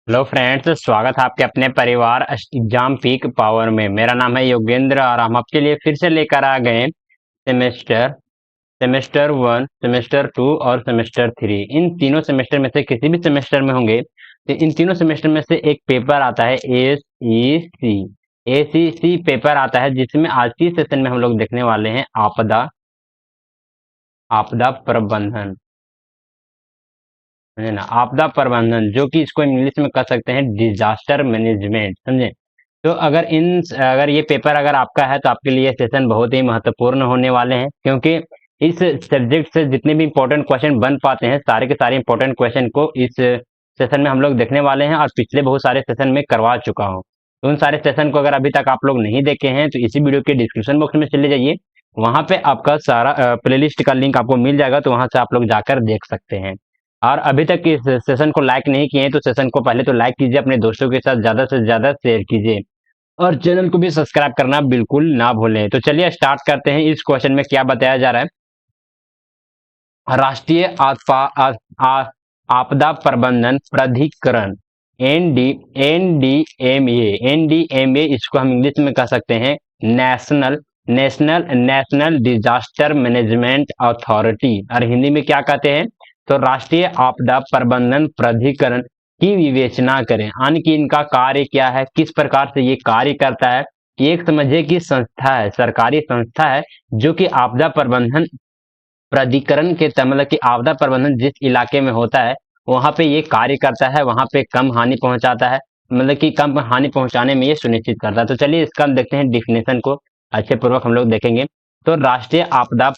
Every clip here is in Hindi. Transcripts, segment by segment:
हेलो फ्रेंड्स, स्वागत है आपके अपने परिवार एग्जाम पीक पावर में। मेरा नाम है योगेंद्र और हम आपके लिए फिर से लेकर आ गए सेमेस्टर सेमेस्टर 1, सेमेस्टर 2 और सेमेस्टर 3। इन तीनों सेमेस्टर में से किसी भी सेमेस्टर में होंगे तो इन तीनों सेमेस्टर में से एक पेपर आता है एसीसी पेपर आता है, जिसमें आज की सेशन में हम लोग देखने वाले हैं आपदा आपदा प्रबंधन। समझे ना, आपदा प्रबंधन, जो कि इसको इंग्लिश में कह सकते हैं डिजास्टर मैनेजमेंट। समझे। तो अगर ये पेपर अगर आपका है तो आपके लिए सेशन बहुत ही महत्वपूर्ण होने वाले हैं, क्योंकि इस सब्जेक्ट से जितने भी इंपॉर्टेंट क्वेश्चन बन पाते हैं सारे के सारे इंपॉर्टेंट क्वेश्चन को इस सेशन में हम लोग देखने वाले हैं, और पिछले बहुत सारे सेशन में करवा चुका हूँ। तो उन सारे सेशन को अगर अभी तक आप लोग नहीं देखे हैं तो इसी वीडियो के डिस्क्रिप्शन बॉक्स में चले जाइए। वहां पे आपका सारा प्लेलिस्ट का लिंक आपको मिल जाएगा, तो वहां से आप लोग जाकर देख सकते हैं। और अभी तक इस सेशन को लाइक नहीं किए हैं तो सेशन को पहले तो लाइक कीजिए, अपने दोस्तों के साथ ज्यादा से ज्यादा शेयर कीजिए और चैनल को भी सब्सक्राइब करना बिल्कुल ना भूलें। तो चलिए स्टार्ट करते हैं। इस क्वेश्चन में क्या बताया जा रहा है। राष्ट्रीय आपदा प्रबंधन प्राधिकरण, एनडीएमए इसको हम इंग्लिश में कह सकते हैं national national disaster management authority, और हिंदी में क्या कहते हैं तो राष्ट्रीय आपदा प्रबंधन प्राधिकरण की विवेचना करें। यानी कि इनका कार्य क्या है, किस प्रकार से ये कार्य करता है। ये एक समझिए कि संस्था है, सरकारी संस्था है, जो कि आपदा प्रबंधन प्राधिकरण के मतलब कि आपदा प्रबंधन जिस इलाके में होता है वहां पे ये कार्य करता है, वहां पे कम हानि पहुंचाता है, मतलब कि कम हानि पहुंचाने में ये सुनिश्चित करता है। तो चलिए इसका हम देखते हैं डिफिनेशन को अच्छे पूर्वक हम लोग देखेंगे। तो राष्ट्रीय आपदा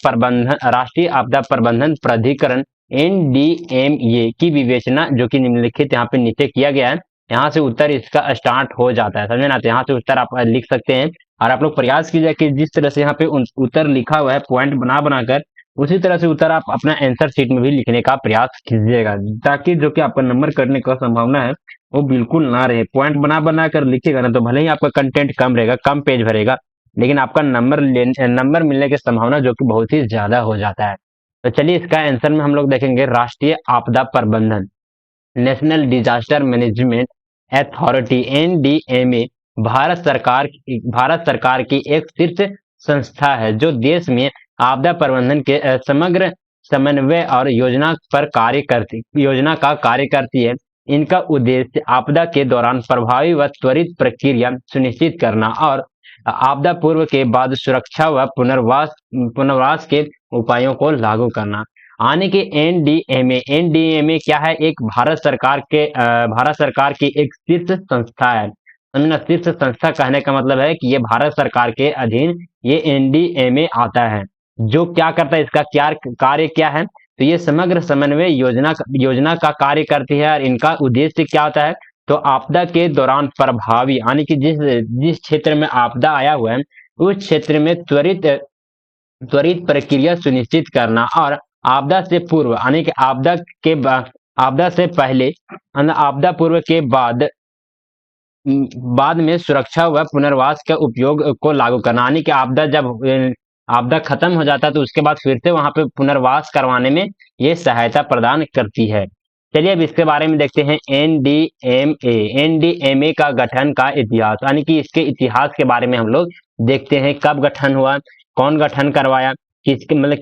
प्रबंधन प्राधिकरण एनडीएमए की विवेचना, जो कि निम्नलिखित यहाँ पे नीचे किया गया है, यहाँ से उत्तर इसका स्टार्ट हो जाता है। समझे ना। तो यहाँ से उत्तर आप लिख सकते हैं, और आप लोग प्रयास कीजिए कि जिस तरह से यहाँ पे उत्तर लिखा हुआ है पॉइंट बना बनाकर, उसी तरह से उत्तर आप अपना आंसर शीट में भी लिखने का प्रयास कीजिएगा, ताकि जो कि आपका नंबर कटने का संभावना है वो बिल्कुल ना रहे। पॉइंट बना बना कर लिखिएगा ना तो भले ही आपका कंटेंट कम रहेगा, कम पेज भरेगा, लेकिन आपका नंबर मिलने की संभावना जो कि बहुत ही ज्यादा हो जाता है। तो चलिए इसका आंसर में हम लोग देखेंगे राष्ट्रीय आपदा प्रबंधन, national disaster management authority NDMA Bharat सरकार की एक शीर्ष संस्था है, जो देश में आपदा प्रबंधन के समग्र समन्वय और योजना का कार्य करती है। इनका उद्देश्य आपदा के दौरान प्रभावी व त्वरित प्रक्रिया सुनिश्चित करना और आपदा पूर्व के बाद सुरक्षा व पुनर्वास के उपायों को लागू करना। आने के एनडीएमए क्या है, एक भारत सरकार की एक शीर्ष संस्था है। समझना, शीर्ष संस्था कहने का मतलब है कि ये भारत सरकार के अधीन ये एनडीएमए आता है। जो क्या करता है, इसका क्या कार्य क्या है, तो ये समग्र समन्वय योजना का कार्य करती है। और इनका उद्देश्य क्या होता है, तो आपदा के दौरान प्रभावी, यानी कि जिस जिस क्षेत्र में आपदा आया हुआ है उस क्षेत्र में त्वरित प्रक्रिया सुनिश्चित करना, और आपदा से पूर्व यानी कि आपदा से पहले, आपदा पूर्व के बाद में सुरक्षा व पुनर्वास के उपयोग को लागू करना। यानी कि आपदा खत्म हो जाता है तो उसके बाद फिर से वहां पे पुनर्वास करवाने में ये सहायता प्रदान करती है। चलिए अब इसके बारे में देखते हैं। एनडीएमए का गठन का इतिहास, यानी कि इसके इतिहास के बारे में हम लोग देखते हैं। कब गठन हुआ, कौन गठन करवाया, किसके मतलब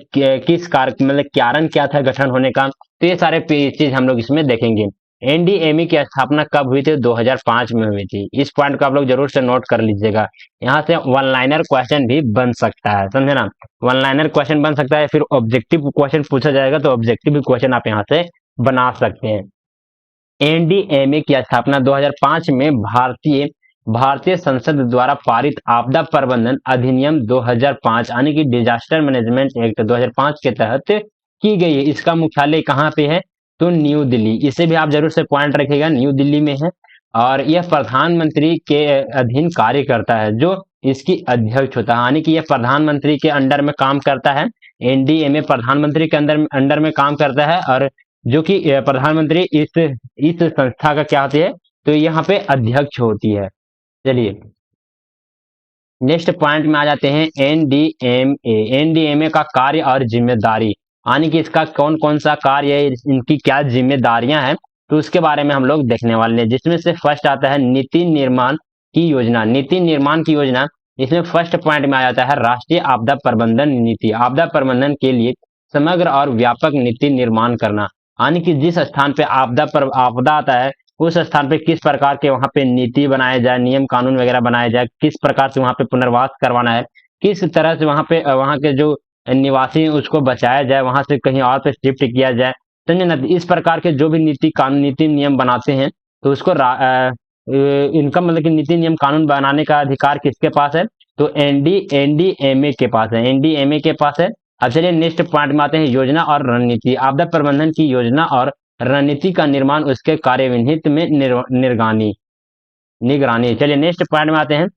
किस कार्य मतलब कारण क्या था गठन होने का, तो ये सारे चीज हम लोग इसमें देखेंगे। एनडीएमए की स्थापना कब हुई थी, 2005 में हुई थी। इस पॉइंट को आप लोग जरूर से नोट कर लीजिएगा। यहाँ से वन लाइनर क्वेश्चन भी बन सकता है, समझे ना। वन लाइनर क्वेश्चन बन सकता है, फिर ऑब्जेक्टिव क्वेश्चन पूछा जाएगा तो ऑब्जेक्टिव क्वेश्चन आप यहाँ से बना सकते हैं। एनडीएमए की स्थापना 2005 में भारतीय संसद द्वारा पारित आपदा प्रबंधन अधिनियम 2005 यानी कि डिजास्टर मैनेजमेंट एक्ट 2005 के तहत की गई है। इसका मुख्यालय कहाँ पे है, तो न्यू दिल्ली। इसे भी आप जरूर से पॉइंट रखिएगा, न्यू दिल्ली में है। और यह प्रधानमंत्री के अधीन कार्य करता है, जो इसकी अध्यक्ष होता है, यानी कि यह प्रधानमंत्री के अंडर में काम करता है। एनडीएमए प्रधानमंत्री के अंडर में काम करता है, और जो कि प्रधानमंत्री इस संस्था का क्या होती है, तो यहाँ पे अध्यक्ष होती है। चलिए नेक्स्ट पॉइंट में आ जाते हैं। एनडीएमए का कार्य और जिम्मेदारी, यानी कि इसका कौन कौन सा कार्य है, इनकी क्या जिम्मेदारियां हैं, तो उसके बारे में हम लोग देखने वाले हैं, जिसमें से फर्स्ट आता है नीति निर्माण की योजना। नीति निर्माण की योजना, इसमें फर्स्ट पॉइंट में आ जाता है राष्ट्रीय आपदा प्रबंधन नीति। आपदा प्रबंधन के लिए समग्र और व्यापक नीति निर्माण करना, यानी कि जिस स्थान पे आपदा आता है उस स्थान पे किस प्रकार के वहां पे नीति बनाया जाए, नियम कानून वगैरह बनाया जाए, किस प्रकार से वहां पे पुनर्वास करवाना है, किस तरह से वहां पे वहां के जो निवासी हैं उसको बचाया जाए, वहां से कहीं और पे शिफ्ट किया जाए, समझे ना। इस प्रकार के जो भी नीति कानून नीति नियम बनाते हैं तो उसको इनका मतलब कि नीति नियम कानून बनाने का अधिकार किसके पास है, तो एनडीएमए के पास है, एनडीएमए के पास है। अब चलिए नेक्स्ट पॉइंट में आते हैं योजना और रणनीति। आपदा प्रबंधन की योजना और रणनीति का निर्माण उसके कार्यविहित में निगरानी निगरानी। चलिए नेक्स्ट पॉइंट में आते हैं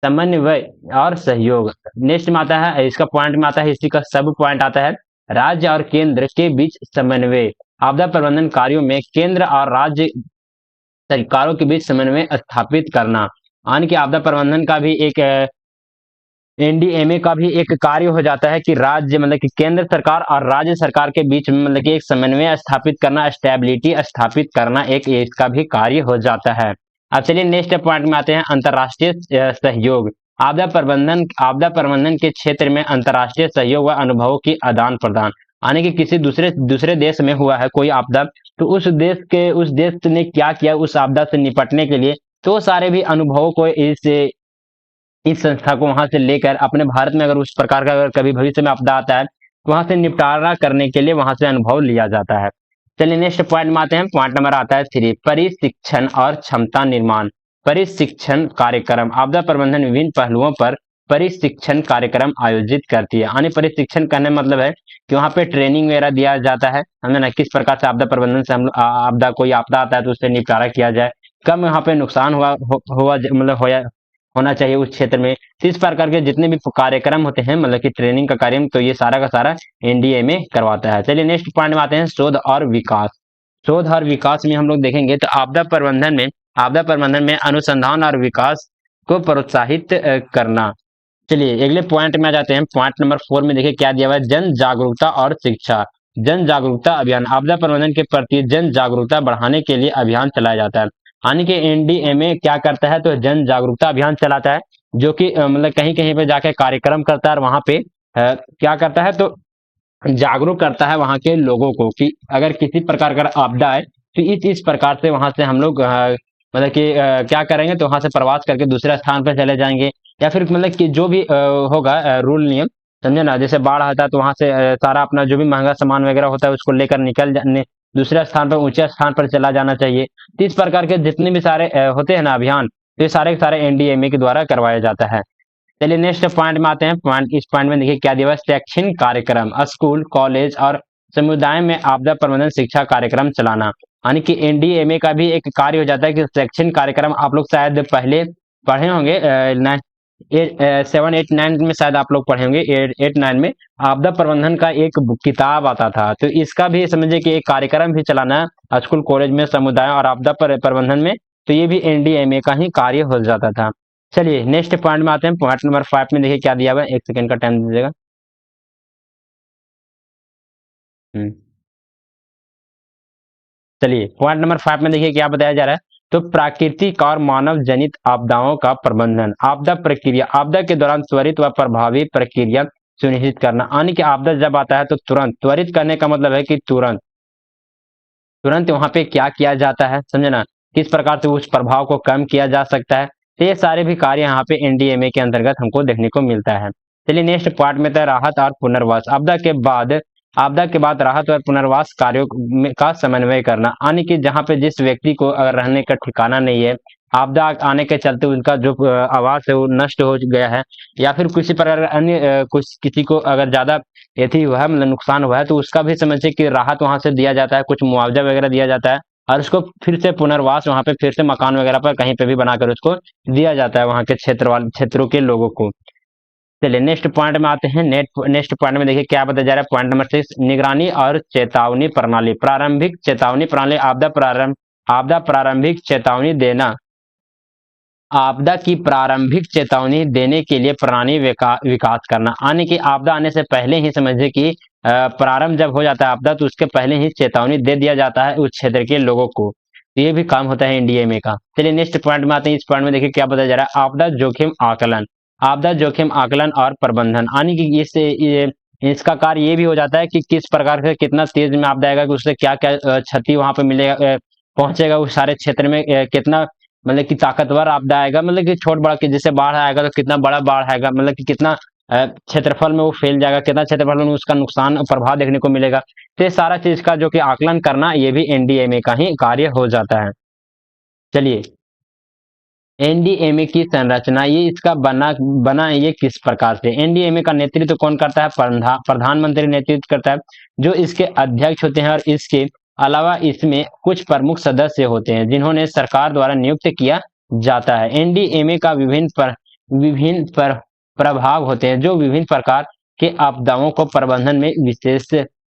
समन्वय और सहयोग। नेक्स्ट में आता है, इसका पॉइंट में आता है, इसी का सब पॉइंट आता है राज्य और केंद्र के बीच समन्वय। आपदा प्रबंधन कार्यों में केंद्र और राज्य सरकारों के बीच समन्वय स्थापित करना, यानी कि आपदा प्रबंधन का भी एक एनडीएमए का भी एक कार्य हो जाता है कि राज्य मतलब कि केंद्र सरकार और राज्य सरकार के बीच में मतलब कि एक समन्वय स्थापित करना, स्टेबिलिटी स्थापित करना एक इसका भी कार्य हो जाता है। अब चलिए नेक्स्ट पॉइंट में आते हैं अंतर्राष्ट्रीय सहयोग। आपदा प्रबंधन के क्षेत्र में अंतर्राष्ट्रीय सहयोग व अनुभवों की आदान प्रदान, यानी कि किसी दूसरे देश में हुआ है कोई आपदा, तो उस देश ने क्या किया उस आपदा से निपटने के लिए, तो सारे भी अनुभवों को इस संस्था को वहां से लेकर अपने भारत में अगर उस प्रकार का अगर कभी भविष्य में आपदा आता है तो वहां से निपटारा करने के लिए वहां से अनुभव लिया जाता है। चलिए नेक्स्ट पॉइंट में आते हैं, पॉइंट नंबर आता है 3 परिशिक्षण और क्षमता निर्माण। परिशिक्षण कार्यक्रम। आपदा प्रबंधन विभिन्न पहलुओं पर परिशिक्षण कार्यक्रम आयोजित करती है, यानी परिशिक्षण करने मतलब है कि वहां पे ट्रेनिंग वगैरह दिया जाता है, हमें ना किस प्रकार से आपदा प्रबंधन से हम आपदा कोई आपदा आता है तो उससे निपटारा किया जाए, कम वहां पे नुकसान हुआ मतलब होना चाहिए उस क्षेत्र में। तो इस प्रकार के जितने भी कार्यक्रम होते हैं मतलब कि ट्रेनिंग का कार्य, तो ये सारा का सारा एनडीए में करवाता है। चलिए नेक्स्ट पॉइंट में आते हैं शोध और विकास। शोध और विकास में हम लोग देखेंगे तो आपदा प्रबंधन में अनुसंधान और विकास को प्रोत्साहित करना। चलिए अगले पॉइंट में आ जाते हैं, पॉइंट नंबर 4 में देखिए क्या दिया हुआ है, जन जागरूकता और शिक्षा। जन जागरूकता अभियान। आपदा प्रबंधन के प्रति जन जागरूकता बढ़ाने के लिए अभियान चलाया जाता है, यानी कि एनडीएमए क्या करता है तो जन जागरूकता अभियान चलाता है, जो कि मतलब कहीं कहीं पे जाके कार्यक्रम करता है और वहां पे क्या करता है तो जागरूक करता है वहां के लोगों को कि अगर किसी प्रकार का आपदा है तो इस प्रकार से वहां से हम लोग मतलब कि क्या करेंगे तो वहां से प्रवास करके दूसरे स्थान पर चले जाएंगे, या फिर मतलब कि जो भी होगा रूल नियम, समझे ना। जैसे बाढ़ आता है तो वहां से सारा अपना जो भी महंगा सामान वगैरह होता है उसको लेकर दूसरे स्थान पर ऊंचे स्थान पर चला जाना चाहिए। तो इस प्रकार के जितने भी सारे होते हैं ना अभियान, तो ये सारे के सारे एनडीएमए के द्वारा करवाया जाता है। चलिए नेक्स्ट पॉइंट में आते हैं, इस पॉइंट में देखिए क्या दिया हुआ है, शैक्षणिक कार्यक्रम। स्कूल कॉलेज और समुदाय में आपदा प्रबंधन शिक्षा कार्यक्रम चलाना, यानी कि एनडीएमए का भी एक कार्य हो जाता है कि शैक्षणिक कार्यक्रम आप लोग शायद पहले पढ़े होंगे 7, 8, 9 में शायद आप लोग पढ़े होंगे, 8, 9 में आपदा प्रबंधन का एक किताब आता था, तो इसका भी समझिए कि एक कार्यक्रम भी चलाना है स्कूल कॉलेज में, समुदाय और आपदा प्रबंधन में, तो ये भी एनडीएमए का ही कार्य हो जाता था। चलिए नेक्स्ट पॉइंट में आते हैं, पॉइंट नंबर 5 में देखिए क्या दिया हुआ है, 1 सेकंड का टाइम दीजिएगा। चलिए पॉइंट नंबर 5 में देखिए क्या बताया जा रहा है, तो प्राकृतिक और मानव जनित आपदाओं का प्रबंधन। आपदा प्रक्रिया। आपदा के दौरान त्वरित व प्रभावी प्रक्रिया सुनिश्चित करना, यानी कि आपदा जब आता है तो तुरंत, त्वरित करने का मतलब है कि तुरंत तुरंत वहां पे क्या किया जाता है, समझे ना, किस प्रकार से उस प्रभाव को कम किया जा सकता है। तो ये सारे भी कार्य यहाँ पे एनडीएमए के अंतर्गत हमको देखने को मिलता है। चलिए नेक्स्ट पार्ट में था राहत और पुनर्वास। आपदा के बाद राहत और पुनर्वास कार्यों का समन्वय करना, यानी कि जहाँ पे जिस व्यक्ति को अगर रहने का ठिकाना नहीं है, आपदा आने के चलते उनका जो आवास है वो नष्ट हो गया है, या फिर किसी प्रकार अन्य कुछ किसी को अगर ज्यादा यदि हुआ है मतलब नुकसान हुआ है, तो उसका भी समझिए कि राहत वहां से दिया जाता है, कुछ मुआवजा वगैरह दिया जाता है, और उसको फिर से पुनर्वास वहां पे फिर से मकान वगैरह पर कहीं पे भी बनाकर उसको दिया जाता है वहां के क्षेत्रों के लोगों को। चलिए नेक्स्ट पॉइंट में आते हैं, नेक्स्ट पॉइंट में देखिए क्या बताया जा रहा है, पॉइंट नंबर 6 निगरानी और चेतावनी प्रणाली। प्रारंभिक चेतावनी प्रणाली। आपदा प्रारंभिक चेतावनी देना, आपदा की प्रारंभिक चेतावनी देने के लिए प्रणाली विकास करना, यानी कि आपदा आने से पहले ही समझिए कि प्रारंभ जब हो जाता है आपदा तो उसके पहले ही चेतावनी दे दिया जाता है उस क्षेत्र के लोगों को। तो ये भी काम होता है एनडीएमए का। चलिए नेक्स्ट पॉइंट में आते हैं। इस पॉइंट में देखिए क्या बताया जा रहा है, आपदा जोखिम आकलन। आपदा जोखिम आकलन और प्रबंधन, यानी कि इसका कार्य ये भी हो जाता है कि किस प्रकार से कितना तेज में आपदा आएगा, कि उससे क्या क्या क्षति वहां पे मिलेगा, पहुंचेगा उस सारे क्षेत्र में, कितना मतलब कि ताकतवर आपदा आएगा, मतलब कि छोट बड़ा, कि जैसे बाढ़ आएगा तो कितना बड़ा बाढ़ आएगा, मतलब कि कितना क्षेत्रफल में वो फैल जाएगा, कितना क्षेत्रफल में उसका नुकसान प्रभाव देखने को मिलेगा। तो ये सारा चीज का जो कि आकलन करना, ये भी एनडीएमए का ही कार्य हो जाता है। चलिए एनडीएमए की संरचना, ये इसका बना ये किस प्रकार से। एनडीएमए का नेतृत्व कौन करता है, प्रधानमंत्री नेतृत्व करता है, जो इसके अध्यक्ष होते हैं, और इसके अलावा इसमें कुछ प्रमुख सदस्य होते हैं जिन्होंने सरकार द्वारा नियुक्त किया जाता है। एनडीएमए का विभिन्न प्रभाव होते हैं जो विभिन्न प्रकार के आपदाओं को प्रबंधन में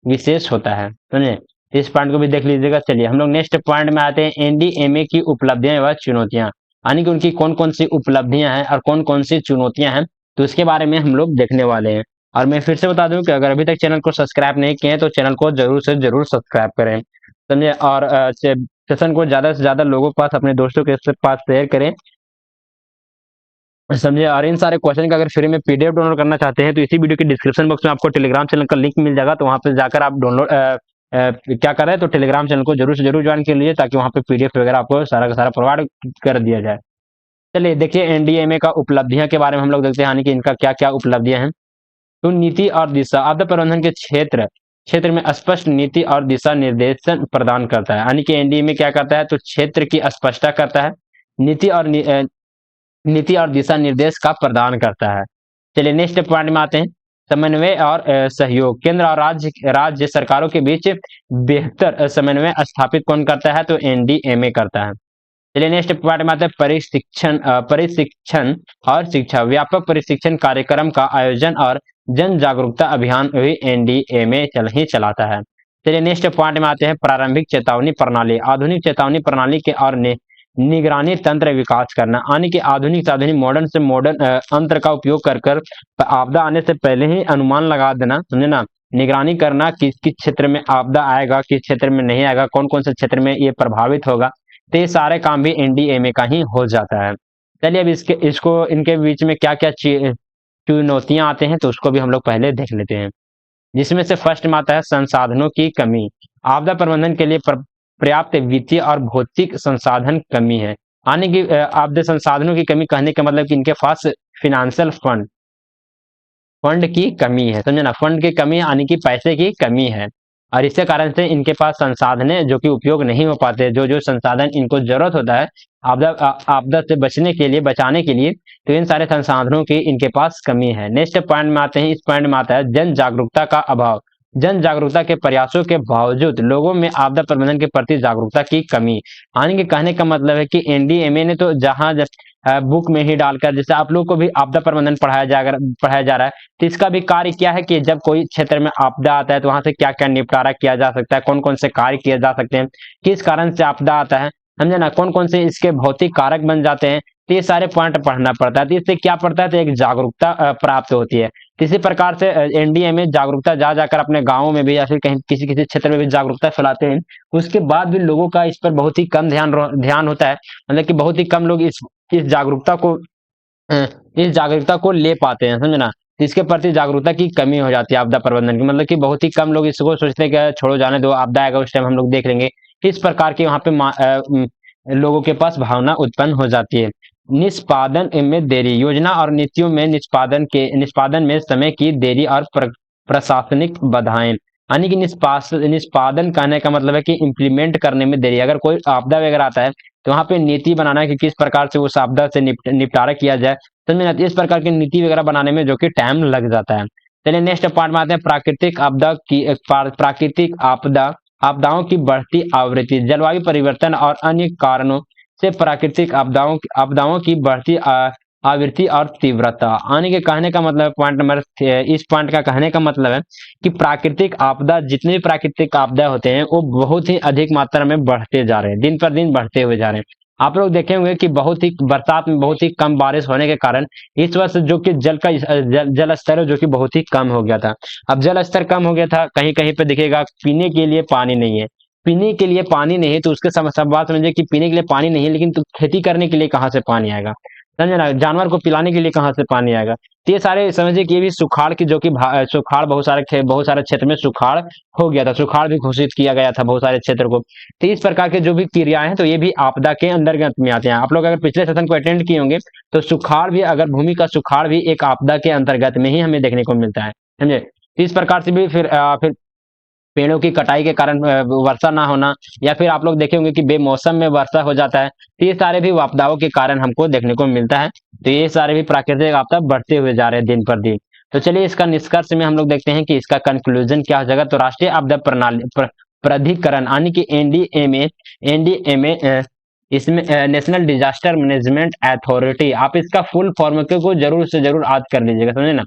विशेष होता है। समझे, इस पॉइंट को भी देख लीजिएगा। चलिए हम लोग नेक्स्ट पॉइंट में आते हैं, एनडीएमए की उपलब्धियां व चुनौतियां, यानी कि उनकी कौन कौन सी उपलब्धियां हैं और कौन कौन सी चुनौतियां हैं, तो इसके बारे में हम लोग देखने वाले हैं। और मैं फिर से बता दूं कि अगर अभी तक चैनल को सब्सक्राइब नहीं किए हैं तो चैनल को जरूर से जरूर सब्सक्राइब करें, समझे। और सेशन को ज्यादा से ज्यादा लोगों के पास, अपने दोस्तों के पास शेयर करें, समझे। और इन सारे क्वेश्चन का अगर फ्री में पीडीएफ डाउनलोड करना चाहते हैं तो इसी वीडियो के डिस्क्रिप्शन बॉक्स में आपको टेलीग्राम चैनल का लिंक मिल जाएगा, तो वहां पे जाकर आप डाउनलोड क्या करें, तो टेलीग्राम चैनल को जरूर से जरूर ज्वाइन कर लीजिए, ताकि वहां पे पीडीएफ वगैरह आपको सारा का सारा प्रोवाइड कर दिया जाए। चलिए देखिए एनडीएमए का उपलब्धियां के बारे में हम लोग देखते हैं, यानी कि इनका क्या क्या उपलब्धियां हैं। तो नीति और दिशा, आपदा प्रबंधन के क्षेत्र क्षेत्र में स्पष्ट नीति और दिशा निर्देशन प्रदान करता है, यानी कि एनडीएमए क्या करता है, तो क्षेत्र की स्पष्टता करता है, नीति और नीति और दिशा निर्देश का प्रदान करता है। चलिए नेक्स्ट पॉइंट में आते हैं, समन्वय और सहयोग। केंद्र और राज्य सरकारों के बीच बेहतर समन्वय स्थापित कौन करता है, तो एनडीएमए करता है। चलिए नेक्स्ट पॉइंट में आते हैं, प्रशिक्षण और शिक्षा। व्यापक प्रशिक्षण कार्यक्रम का आयोजन और जन जागरूकता अभियान भी एनडीएमए चलाता है। चलिए नेक्स्ट पॉइंट में आते हैं, प्रारंभिक चेतावनी प्रणाली। आधुनिक चेतावनी प्रणाली के और निगरानी तंत्र विकास करना, यानी कि आधुनिक से आधुनिक, मॉडर्न से मॉडर्न तंत्र का उपयोग कर आपदा आने से पहले ही अनुमान लगा देना, समझे ना। निगरानी करना, किस किस क्षेत्र में आपदा आएगा, किस क्षेत्र में नहीं आएगा, कौन कौन से क्षेत्र में ये प्रभावित होगा, तो ये सारे काम भी एनडीएमए का ही हो जाता है। चलिए अब इसको इनके बीच में क्या क्या चुनौतियां आते हैं, तो उसको भी हम लोग पहले देख लेते हैं। जिसमें से फर्स्ट में आता है संसाधनों की कमी। आपदा प्रबंधन के लिए पर्याप्त वित्तीय और भौतिक संसाधन कमी है, यानी कि आपदा संसाधनों की कमी कहने का मतलब कि इनके पास फिनेंशियल फंड की कमी है, समझे ना। फंड की कमी यानी कि पैसे की कमी है, और इसके कारण से इनके पास संसाधन है जो कि उपयोग नहीं हो पाते, जो जो संसाधन इनको जरूरत होता है आपदा से बचाने के लिए, तो इन सारे संसाधनों की इनके पास कमी है। नेक्स्ट पॉइंट में आते हैं, इस पॉइंट में आता है जन जागरूकता का अभाव। जन जागरूकता के प्रयासों के बावजूद लोगों में आपदा प्रबंधन के प्रति जागरूकता की कमी, यानी कि कहने का मतलब है कि एनडीएमए ने तो जहां बुक में ही डालकर, जैसे आप लोग को भी आपदा प्रबंधन पढ़ाया जा रहा है, तो इसका भी कार्य क्या है कि जब कोई क्षेत्र में आपदा आता है तो वहां से क्या क्या निपटारा किया जा सकता है, कौन कौन से कार्य किए जा सकते हैं, किस कारण से आपदा आता है, समझे ना, कौन कौन से इसके भौतिक कारक बन जाते हैं, तो ये सारे पॉइंट पढ़ना पड़ता है। तो इससे क्या पड़ता है, तो एक जागरूकता प्राप्त होती है। इसी प्रकार से एनडीएमए जागरूकता जा जाकर अपने गाँवों में भी या फिर कहीं किसी किसी क्षेत्र में भी जागरूकता फैलाते हैं। उसके बाद भी लोगों का इस पर बहुत ही कम ध्यान होता है, मतलब कि बहुत ही कम लोग इस जागरूकता को ले पाते हैं, समझे ना। इसके प्रति जागरूकता की कमी हो जाती है आपदा प्रबंधन की, मतलब कि बहुत ही कम लोग इसको सोचते हैं कि छोड़ो जाने दो, आपदा आएगा उस टाइम हम लोग देख लेंगे। इस प्रकार की वहां पे लोगों के पास भावना उत्पन्न हो जाती है। निष्पादन में देरी, योजना और नीतियों में निष्पादन में समय की देरी और प्रशासनिक बाधाएं, यानी कि निष्पादन कहने का मतलब है कि इम्प्लीमेंट करने में देरी। अगर कोई आपदा वगैरह आता है तो वहां पे नीति बनाना है कि किस प्रकार से उस आपदा से निपटारा किया जाए, समझ में, इस प्रकार की नीति वगैरह बनाने में जो कि टाइम लग जाता है। चलिए नेक्स्ट पार्ट में आते हैं, प्राकृतिक आपदाओं की बढ़ती आवृत्ति। जलवायु परिवर्तन और अन्य कारणों से प्राकृतिक आपदाओं की बढ़ती आवृत्ति और तीव्रता, यानी कि कहने का मतलब पॉइंट नंबर, इस पॉइंट का कहने का मतलब है कि प्राकृतिक आपदा, जितने भी प्राकृतिक आपदा होते हैं वो बहुत ही अधिक मात्रा में बढ़ते जा रहे हैं, दिन पर दिन बढ़ते हुए जा रहे हैं। आप लोग देखे होंगे कि बहुत ही बरसात में बहुत ही कम बारिश होने के कारण इस वर्ष जो कि जल स्तर है जो कि बहुत ही कम हो गया था। अब जल स्तर कम हो गया था, कहीं कहीं पे दिखेगा पीने के लिए पानी नहीं है। पीने के लिए पानी नहीं है तो उसके सब बात समझिए कि पीने के लिए पानी नहीं है, लेकिन तो खेती करने के लिए कहाँ से पानी आएगा, समझे ना, जानवर को पिलाने के लिए कहाँ से पानी आएगा। तो ये सारे समझिए कि ये भी सुखाड़ की जो कि सुखाड़ बहुत सारे क्षेत्र में सुखाड़ हो गया था, सुखाड़ भी घोषित किया गया था बहुत सारे क्षेत्र को। तो इस प्रकार के जो भी क्रियाएं हैं तो ये भी आपदा के अंतर्गत में आते हैं। आप लोग अगर पिछले सेशन को अटेंड किए होंगे तो सुखाड़ भी, अगर भूमि का सुखाड़ भी एक आपदा के अंतर्गत में ही हमें देखने को मिलता है, समझे। तो इस प्रकार से भी फिर पेड़ों की कटाई के कारण वर्षा ना होना, या फिर आप लोग देखे होंगे कि बेमौसम में वर्षा हो जाता है, तो ये सारे भी आपदाओं के कारण हमको देखने को मिलता है। तो ये सारे भी प्राकृतिक आपदा बढ़ते हुए जा रहे हैं दिन पर दिन। तो चलिए इसका निष्कर्ष में हम लोग देखते हैं कि इसका कंक्लूजन क्या हो जाएगा। तो राष्ट्रीय आपदा प्रणाली प्राधिकरण यानी कि एनडीएमए, इसमें नेशनल डिजास्टर मैनेजमेंट अथॉरिटी, आप इसका फुल फॉर्म को जरूर से जरूर याद कर लीजिएगा, समझे ना।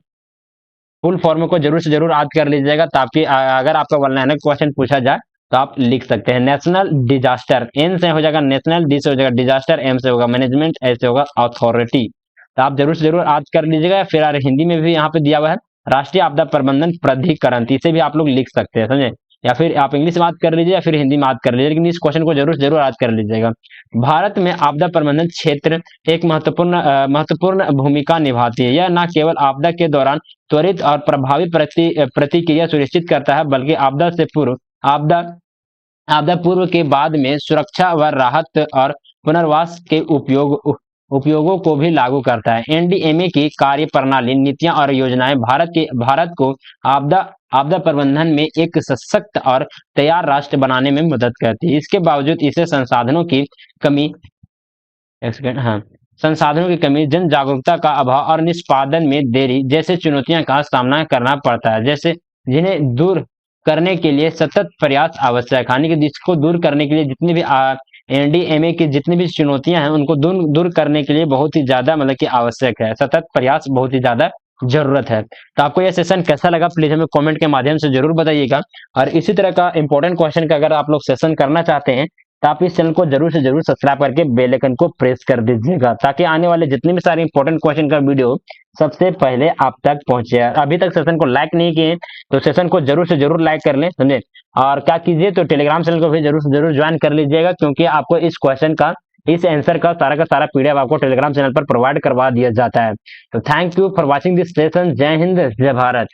फुल फॉर्म को जरूर से जरूर याद कर लीजिएगा ताकि अगर आपका वल्नरेबल क्वेश्चन पूछा जाए तो आप लिख सकते हैं। नेशनल डिजास्टर, एन से हो जाएगा नेशनल, डी से हो जाएगा डिजास्टर, एम से होगा मैनेजमेंट, ए से होगा अथॉरिटी। तो आप जरूर से जरूर याद कर लीजिएगा। फिर हिंदी में भी यहाँ पे दिया हुआ है राष्ट्रीय आपदा प्रबंधन प्राधिकरण, तो इसे भी आप लोग लिख सकते हैं, समझे। या फिर आप इंग्लिश में याद कर लीजिए या फिर हिंदी में याद कर लीजिए, लेकिन इस क्वेश्चन को जरूर से जरूर याद कर लीजिएगा। भारत में आपदा प्रबंधन क्षेत्र एक महत्वपूर्ण भूमिका निभाती है। यह न केवल आपदा के दौरान त्वरित और प्रभावी प्रतिक्रिया सुनिश्चित करता है, बल्कि आपदा आपदा पूर्व के बाद में सुरक्षा व राहत और पुनर्वास के उपयोगों को भी लागू करता है। एनडीएमए की कार्य प्रणाली, नीतियां और योजनाएं भारत को आपदा आपदा प्रबंधन में एक सशक्त और तैयार राष्ट्र बनाने में मदद करती है। इसके बावजूद इसे संसाधनों की कमी, एक सेकंड, हाँ, संसाधनों की कमी, जन जागरूकता का अभाव और निष्पादन में देरी जैसे चुनौतियां का सामना करना पड़ता है, जैसे जिन्हें दूर करने के लिए सतत प्रयास आवश्यक है। यानी कि जिसको दूर करने के लिए जितनी भी एनडीएमए की जितनी भी चुनौतियां हैं उनको दूर दूर करने के लिए बहुत ही ज्यादा मतलब कि आवश्यक है, सतत प्रयास बहुत ही ज्यादा जरूरत है। तो आपको यह सेशन कैसा लगा प्लीज हमें कमेंट के माध्यम से जरूर बताइएगा। और इसी तरह का इंपॉर्टेंट क्वेश्चन का अगर आप लोग सेशन करना चाहते हैं तो आप इस चैनल को जरूर से जरूर सब्सक्राइब करके बेल आइकन को प्रेस कर दीजिएगा, ताकि आने वाले जितने भी सारे इंपॉर्टेंट क्वेश्चन का वीडियो सबसे पहले आप तक पहुंचे। अभी तक सेशन को लाइक नहीं किए तो सेशन को जरूर से जरूर लाइक कर लें, समझे। और क्या कीजिए तो टेलीग्राम चैनल को भी जरूर से जरूर ज्वाइन कर लीजिएगा, क्योंकि आपको इस क्वेश्चन इस आंसर का सारा पीडीएफ आपको टेलीग्राम चैनल पर प्रोवाइड करवा दिया जाता है। तो thank you for watching this session. जय हिंद, जय भारत।